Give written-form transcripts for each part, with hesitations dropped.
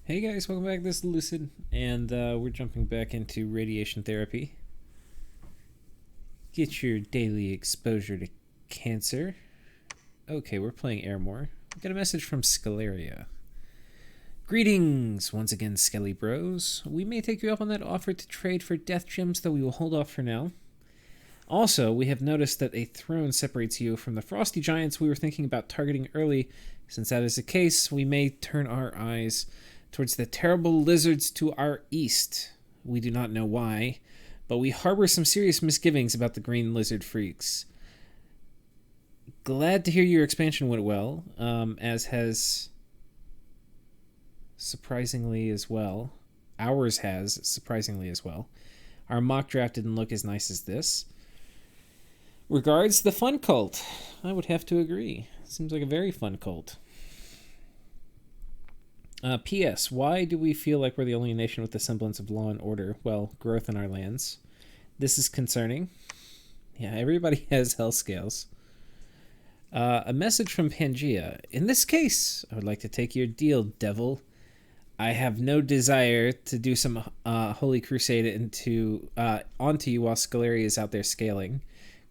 Hey guys, welcome back. This is Lucid, and we're jumping back into radiation therapy. Get your daily exposure to cancer. Okay, we're playing Ermor. We got a message from Scaleria. Greetings, once again, Skelly Bros. We may take you up on that offer to trade for death gems, though we will hold off for now. Also, we have noticed that a throne separates you from the frosty giants we were thinking about targeting early. Since that is the case, we may turn our eyes towards the terrible lizards to our east. We do not know why, but we harbor some serious misgivings about the green lizard freaks. Glad to hear your expansion went well, as has surprisingly as well. Ours has surprisingly as well. Our mock draft didn't look as nice as this. Regards, the fun cult. I would have to agree. Seems like a very fun cult. P.S. Why do we feel like we're the only nation with a semblance of law and order? Well, growth in our lands. This is concerning. Yeah, everybody has hell scales. A message from Pangea. In this case, I would like to take your deal, devil. I have no desire to do some holy crusade onto you while Scaleria is out there scaling.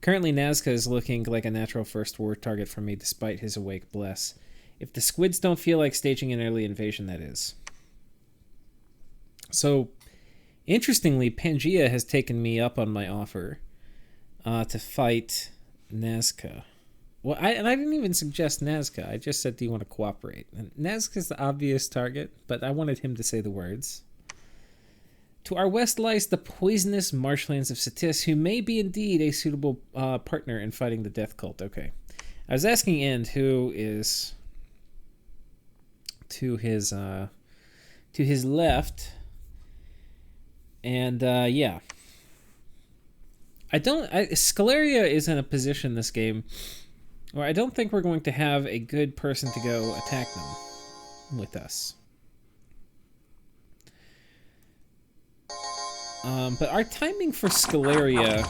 Currently, Nazca is looking like a natural first war target for me despite his awake bless. If the squids don't feel like staging an early invasion, that is. So, interestingly, Pangea has taken me up on my offer to fight Nazca. Well, I didn't even suggest Nazca. I just said, do you want to cooperate? And Nazca's the obvious target, but I wanted him to say the words. To our west lies the poisonous marshlands of Satis, who may be indeed a suitable partner in fighting the death cult. Okay. I was asking End, who is to his left, and yeah, Scaleria is in a position this game where I don't think we're going to have a good person to go attack them with us. But our timing for Scaleria,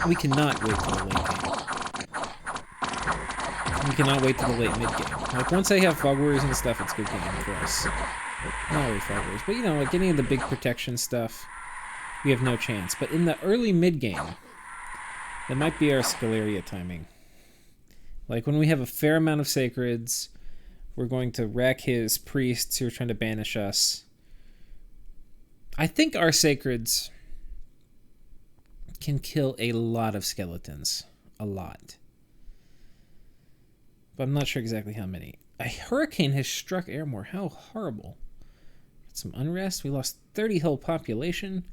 we cannot wait till the late game. We cannot wait till the late mid game. Like, once I have Fog Warriors and stuff, it's good game for us. Not really Fog Warriors, but like any of the big protection stuff, we have no chance. But in the early mid game, that might be our Scaleria timing. Like, when we have a fair amount of sacreds, we're going to wreck his priests who are trying to banish us. I think our sacreds can kill a lot of skeletons. A lot. But I'm not sure exactly how many. A hurricane has struck Ermor. How horrible. Some unrest. We lost 30 whole population.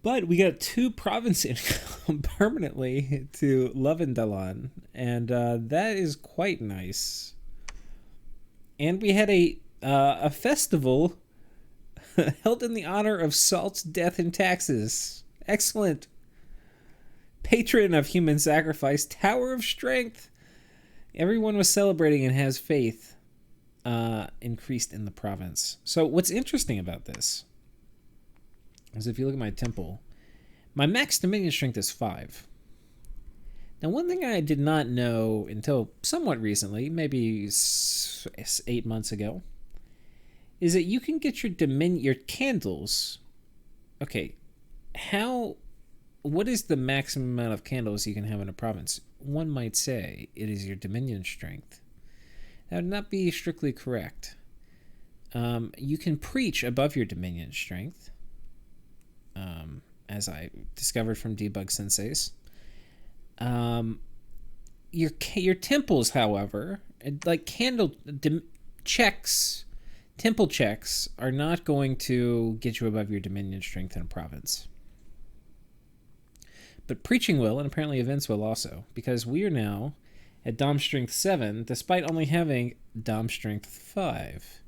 But we got 2 province income permanently to Lovendalan. And that is quite nice. And we had a festival held in the honor of Salt's death and taxes. Excellent. Patron of human sacrifice, Tower of Strength. Everyone was celebrating and has faith increased in the province. So what's interesting about this is if you look at my temple, my max dominion strength is 5. Now, one thing I did not know until somewhat recently, maybe 8 months ago, is that you can get your candles. Okay, what is the maximum amount of candles you can have in a province? One might say it is your dominion strength. That would not be strictly correct. You can preach above your dominion strength, as I discovered from Debug Senseis. Your temples, however, like temple checks are not going to get you above your dominion strength in a province. But preaching will, and apparently events will also, because we are now at Dom Strength 7, despite only having Dom Strength 5.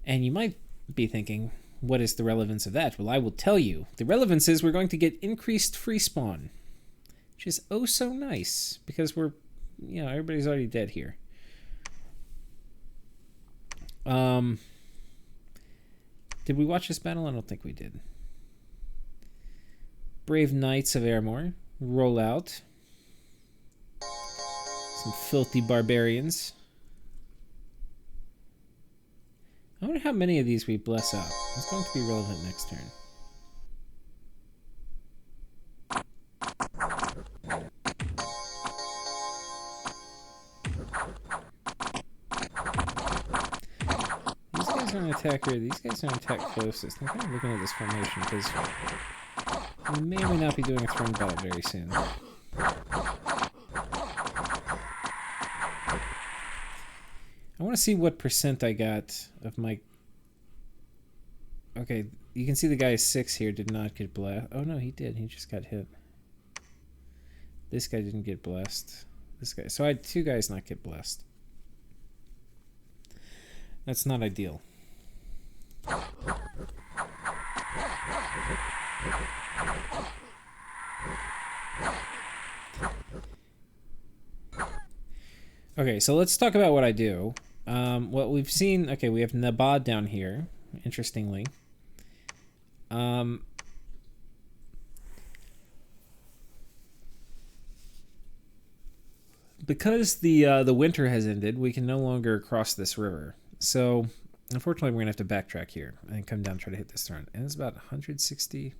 And you might be thinking, what is the relevance of that? Well, I will tell you. The relevance is we're going to get increased free spawn, which is oh so nice, because everybody's already dead here. Did we watch this battle? I don't think we did. Brave Knights of Ermor roll out. Some filthy barbarians. I wonder how many of these we bless up. It's going to be relevant next turn. These guys aren't attack here. These guys aren't attack closest. I'm kind of looking at this formation because we may or may not be doing a throne battle very soon. I want to see what percent I got of my... Okay, you can see the guy 6 here did not get blessed. Oh no, he did. He just got hit. This guy didn't get blessed. This guy. So I had 2 guys not get blessed. That's not ideal. Okay, so let's talk about what I do. What we've seen... Okay, we have Nabad down here, interestingly. Because the winter has ended, we can no longer cross this river. So, unfortunately, we're going to have to backtrack here and come down and try to hit this turn. And it's about 160.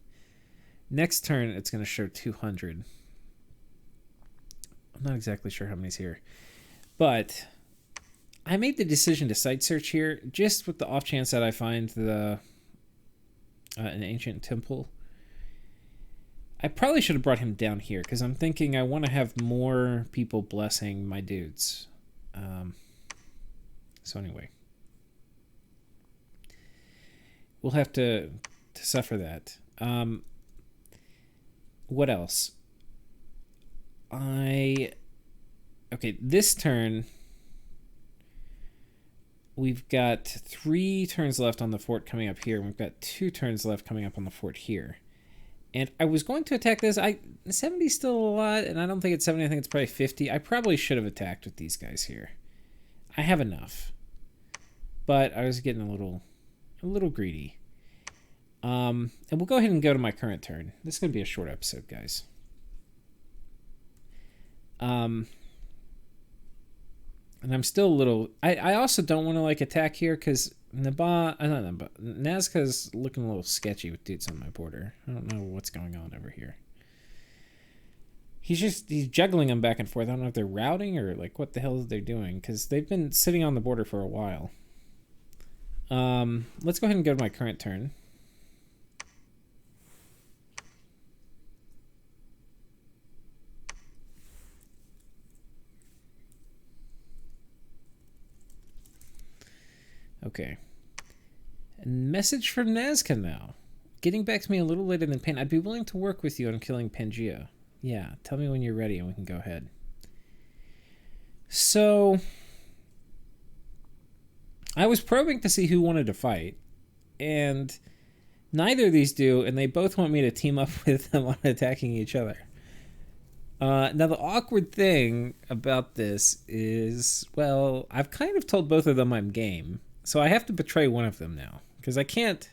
Next turn, it's going to show 200. I'm not exactly sure how many's here. But I made the decision to site search here just with the off chance that I find the an ancient temple. I probably should have brought him down here because I'm thinking I want to have more people blessing my dudes. So anyway, we'll have to suffer that. What else? Okay, this turn, we've got 3 turns left on the fort coming up here. We've got 2 turns left coming up on the fort here. And I was going to attack this. 70 is still a lot, and I don't think it's 70. I think it's probably 50. I probably should have attacked with these guys here. I have enough. But I was getting a little greedy. And we'll go ahead and go to my current turn. This is going to be a short episode, guys. And I'm still a little... I also don't want to, like, attack here because Nazca's looking a little sketchy with dudes on my border. I don't know what's going on over here. He's juggling them back and forth. I don't know if they're routing or, like, what the hell they're doing because they've been sitting on the border for a while. Let's go ahead and go to my current turn. Okay. Message from Nazca now. Getting back to me a little later than Pan. I'd be willing to work with you on killing Pangea. Yeah, tell me when you're ready and we can go ahead. So, I was probing to see who wanted to fight, and neither of these do, and they both want me to team up with them on attacking each other. Now, the awkward thing about this is, well, I've kind of told both of them I'm game. So I have to betray one of them now, because I can't...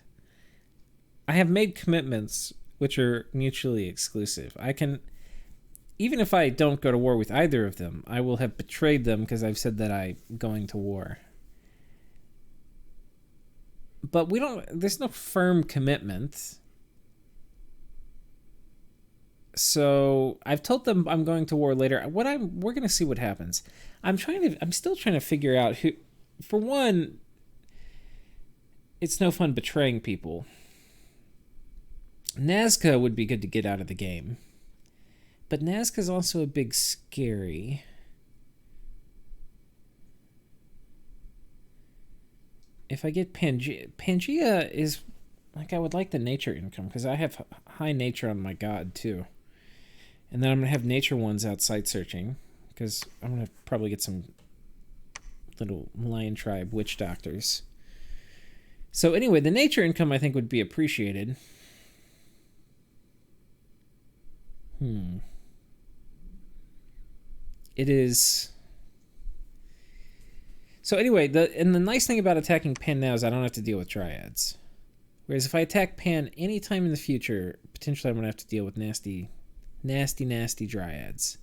I have made commitments which are mutually exclusive. I can... Even if I don't go to war with either of them, I will have betrayed them because I've said that I'm going to war. But we don't... There's no firm commitment. So I've told them I'm going to war later. We're going to see what happens. I'm still trying to figure out who... For one... It's no fun betraying people. Nazca would be good to get out of the game. But Nazca's also a big scary. If I get Pangea is... Like, I would like the nature income, because I have high nature on my god, too. And then I'm going to have nature ones outside searching, because I'm going to probably get some little lion tribe witch doctors. So anyway, the nature income I think would be appreciated. It is... So anyway, the nice thing about attacking Pan now is I don't have to deal with dryads. Whereas if I attack Pan anytime in the future, potentially I'm going to have to deal with nasty dryads.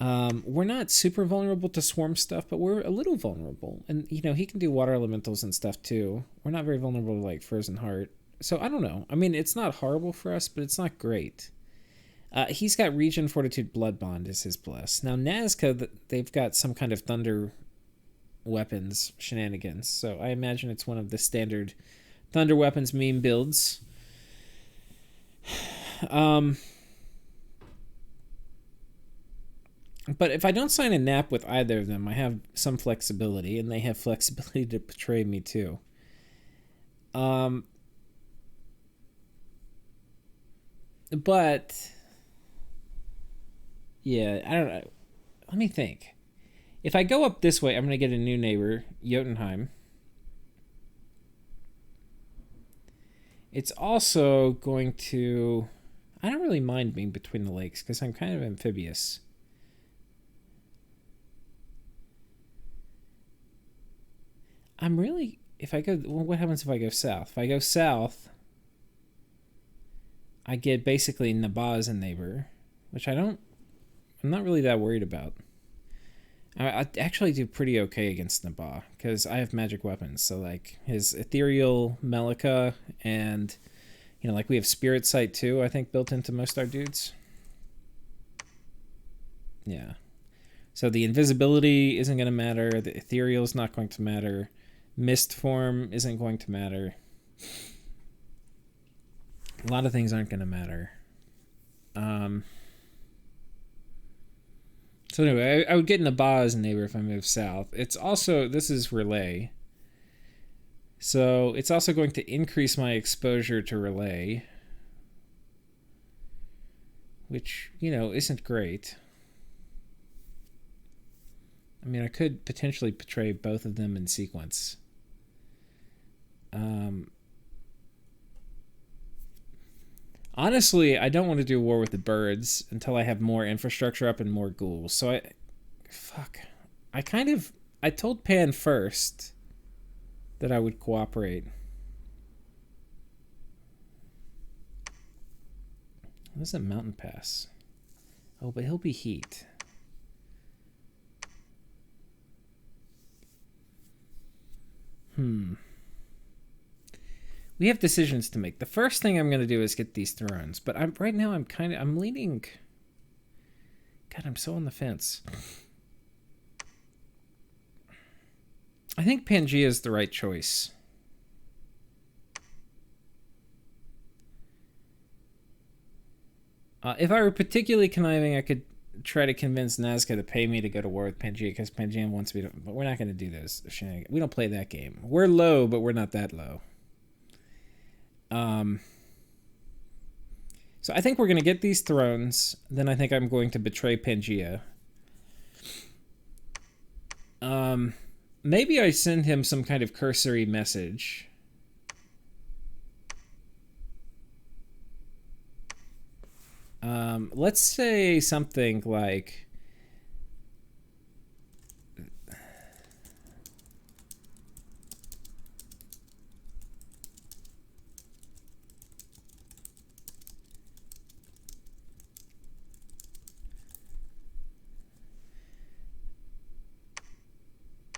We're not super vulnerable to swarm stuff, but we're a little vulnerable. And, he can do water elementals and stuff too. We're not very vulnerable to, like, Frozen Heart. So, I don't know. I mean, it's not horrible for us, but it's not great. He's got Regen, Fortitude, Blood Bond is his plus. Now, Nazca, they've got some kind of thunder weapons shenanigans. So, I imagine it's one of the standard thunder weapons meme builds. But if I don't sign a nap with either of them, I have some flexibility, and they have flexibility to betray me too. But yeah, I don't know. Let me think. If I go up this way, I'm going to get a new neighbor, Jotunheim. It's also going to... I don't really mind being between the lakes because I'm kind of amphibious. I'm really... If I go... Well, what happens if I go south? If I go south, I get basically Nabaa as a neighbor, which I'm not really that worried about. I actually do pretty okay against Nabaa because I have magic weapons. So, like, his Ethereal Melika and, like, we have Spirit Sight too, I think, built into most our dudes. Yeah. So the invisibility isn't going to matter. The Ethereal is not going to matter. Mist form isn't going to matter. A lot of things aren't going to matter. So anyway, I would get Nabaa as a neighbor if I move south. It's also, this is Relay. So it's also going to increase my exposure to Relay. Which, isn't great. I mean, I could potentially betray both of them in sequence. Honestly, I don't want to do war with the birds until I have more infrastructure up and more ghouls. So I told Pan first that I would cooperate. What is a mountain pass? Oh, but he'll be heat. We have decisions to make. The first thing I'm going to do is get these thrones, but right now I'm leaning. God, I'm so on the fence. I think Pangea is the right choice. If I were particularly conniving, I could try to convince Nazca to pay me to go to war with Pangea because Pangea wants me to. But we're not going to do those shenanigans. We don't play that game. We're low, but we're not that low. So I think we're going to get these thrones. Then I think I'm going to betray Pangea. Maybe I send him some kind of cursory message. Let's say something like...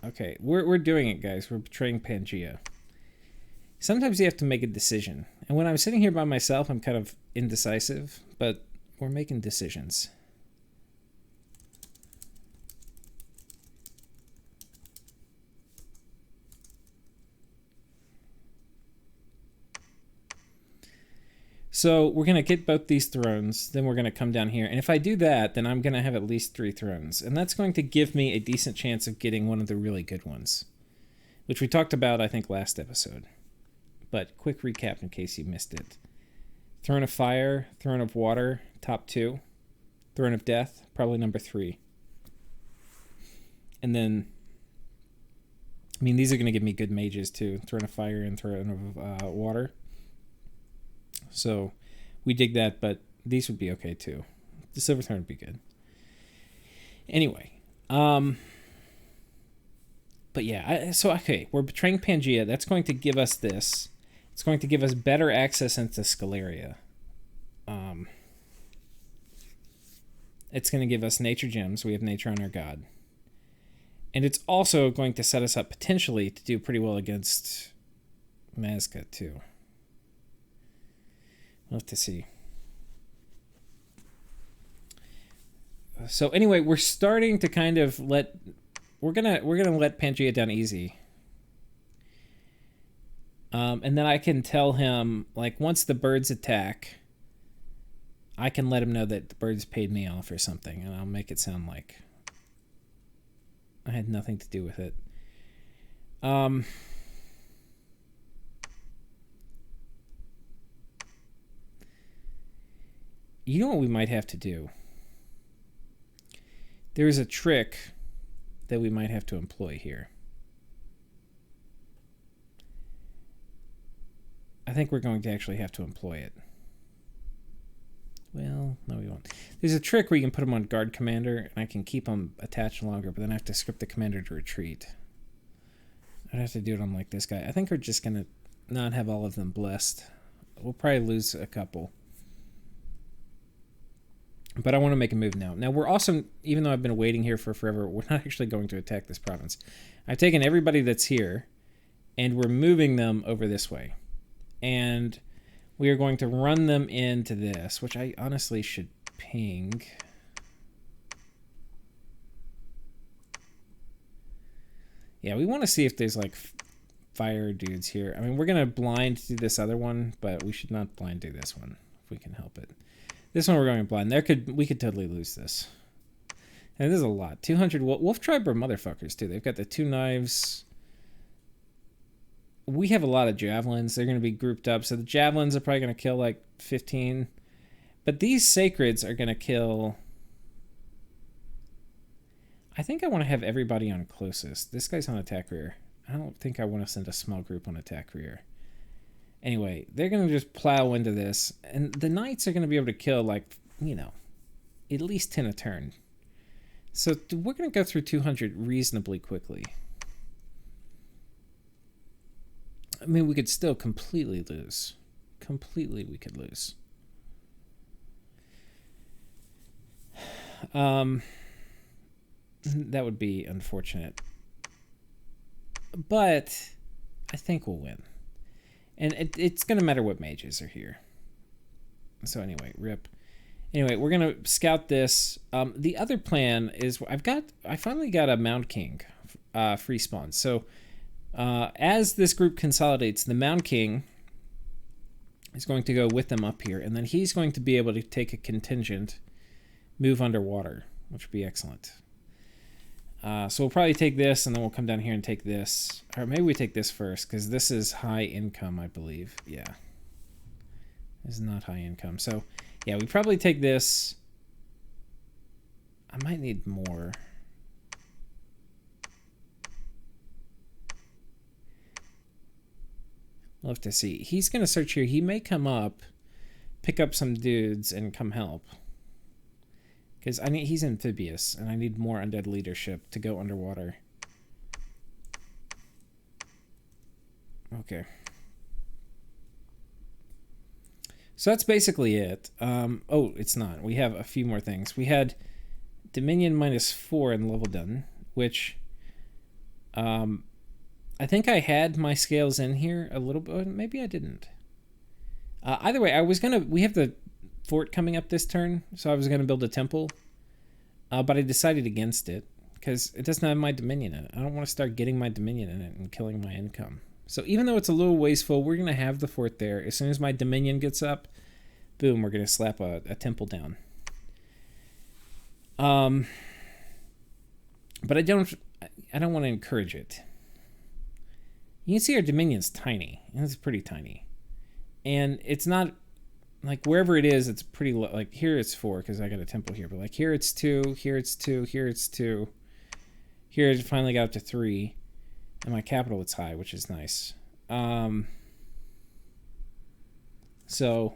Okay, we're doing it, guys. We're betraying Pangea. Sometimes you have to make a decision. And when I'm sitting here by myself, I'm kind of indecisive, but we're making decisions. So we're going to get both these thrones, then we're going to come down here. And if I do that, then I'm going to have at least 3 thrones. And that's going to give me a decent chance of getting one of the really good ones, which we talked about, I think, last episode. But quick recap in case you missed it. Throne of Fire, Throne of Water, top 2. Throne of Death, probably number 3. And then, I mean, these are going to give me good mages too. Throne of Fire and Throne of Water. So we dig that, but these would be okay too. The Silver Throne would be good. Anyway, but yeah, okay, we're betraying Pangea. That's going to give us this. It's going to give us better access into Scaleria. It's going to give us nature gems. We have nature on our god. And it's also going to set us up potentially to do pretty well against Mazca too. We'll have to see. So anyway, we're starting to kind of we're gonna let Pangea down easy. And then I can tell him, like, once the birds attack, I can let him know that the birds paid me off or something, and I'll make it sound like I had nothing to do with it. You know what we might have to do? There's a trick that we might have to employ here. I think we're going to actually have to employ it. Well, no, we won't. There's a trick where you can put him on guard commander, and I can keep him attached longer, but then I have to script the commander to retreat. I'd have to do it on, like, this guy. I think we're just going to not have all of them blessed. We'll probably lose a couple. But I want to make a move now. Now, we're also, even though I've been waiting here for forever, we're not actually going to attack this province. I've taken everybody that's here, and we're moving them over this way. And we are going to run them into this, which I honestly should ping. Yeah, we want to see if there's, like, fire dudes here. I mean, we're going to blind do this other one, but we should not blind do this one if we can help it. This one we're going blind. We could totally lose this. And there's a lot. 200 Wolf Tribe are motherfuckers, too. They've got the 2 knives. We have a lot of javelins. They're going to be grouped up. So the javelins are probably going to kill like 15. But these sacreds are going to kill... I think I want to have everybody on closest. This guy's on attack rear. I don't think I want to send a small group on attack rear. Anyway, they're going to just plow into this. And the knights are going to be able to kill, like, you know, at least 10 a turn. So we're going to go through 200 reasonably quickly. I mean, we could still completely lose. Completely we could lose. That would be unfortunate. But I think we'll win. And it's going to matter what mages are here. So anyway, rip. Anyway, we're going to scout this. The other plan is I finally got a Mound King free spawn. So as this group consolidates, the Mound King is going to go with them up here. And then he's going to be able to take a contingent, move underwater, which would be excellent. So we'll probably take this, and then we'll come down here and take this. Or maybe we take this first, because this is high income, I believe. Yeah. This is not high income. So, yeah, we probably take this. I might need more. We'll have to see. He's going to search here. He may come up, pick up some dudes, and come help. Because he's amphibious, and I need more undead leadership to go underwater. Okay. So that's basically it. Oh, it's not. We have a few more things. We had Dominion -4 in level done, which I think I had my scales in here a little bit. Maybe I didn't. Either way, we have the fort coming up this turn, so I was going to build a temple, but I decided against it because it doesn't have my Dominion in it. I don't want to start getting my Dominion in it and killing my income. So even though it's a little wasteful, we're going to have the fort there. As soon as my Dominion gets up, boom, we're going to slap a temple down. But I don't want to encourage it. You can see our Dominion's tiny, and it's pretty tiny. And it's not... Like, wherever it is, it's pretty low. Like, here it's 4, because I got a temple here. But, like, here it's 2, here it's 2, here it's 2. Here it finally got up to 3. And my capital is high, which is nice. So...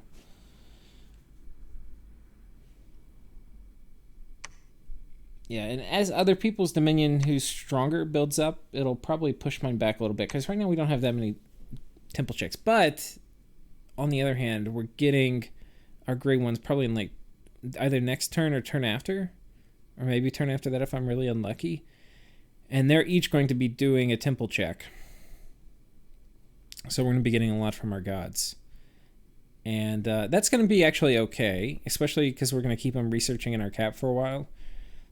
Yeah, and as other people's Dominion who's stronger builds up, it'll probably push mine back a little bit. Because right now we don't have that many temple checks. But... On the other hand, we're getting our gray ones probably in like either next turn or turn after, or maybe turn after that if I'm really unlucky. And they're each going to be doing a temple check. So we're going to be getting a lot from our gods. And that's going to be actually okay, especially because we're going to keep them researching in our cap for a while.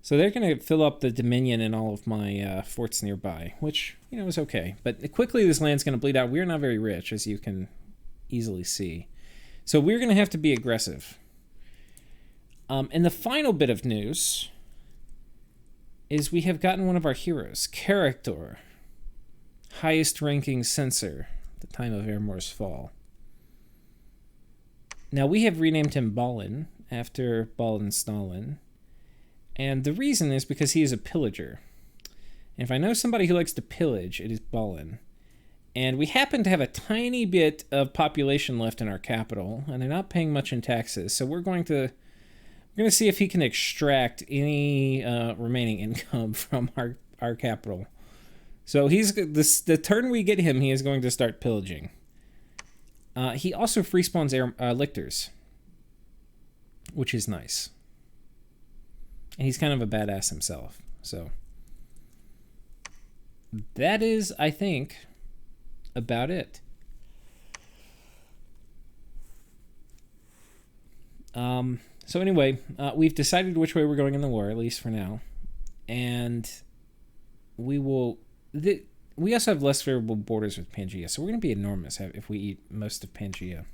So they're going to fill up the Dominion in all of my forts nearby, which, is okay. But quickly this land's going to bleed out. We're not very rich, as you can easily see. So we're going to have to be aggressive. And the final bit of news is we have gotten one of our heroes, Character, highest ranking censor at the time of Ermor's fall. Now, we have renamed him Balin, after Balin Stalin. And the reason is because he is a pillager. And if I know somebody who likes to pillage, it is Balin. And we happen to have a tiny bit of population left in our capital, and they're not paying much in taxes. So we're going to see if he can extract any remaining income from our capital. So the turn we get him, he is going to start pillaging. He also free spawns lictors, which is nice. And he's kind of a badass himself. So that is, I think, about it. So anyway, we've decided which way we're going in the war, at least for now. And we will... we also have less favorable borders with Pangaea, so we're going to be enormous if we eat most of Pangaea.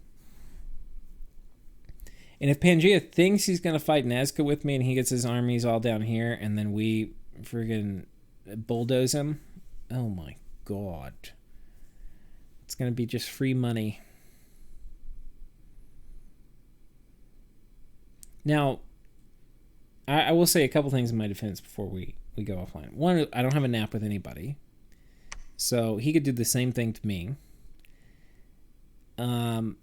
And if Pangaea thinks he's going to fight Nazca with me and he gets his armies all down here and then we friggin' bulldoze him, oh my god. It's going to be just free money. Now, I will say a couple things in my defense before we go offline. One, I don't have a nap with anybody. So he could do the same thing to me. And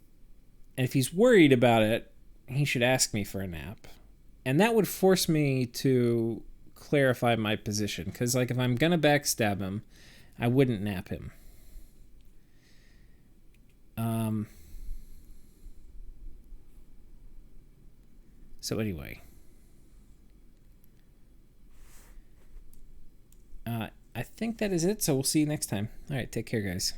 if he's worried about it, he should ask me for a nap. And that would force me to clarify my position. Because, if I'm going to backstab him, I wouldn't nap him. So anyway. I think that is it. So we'll see you next time. All right, take care, guys.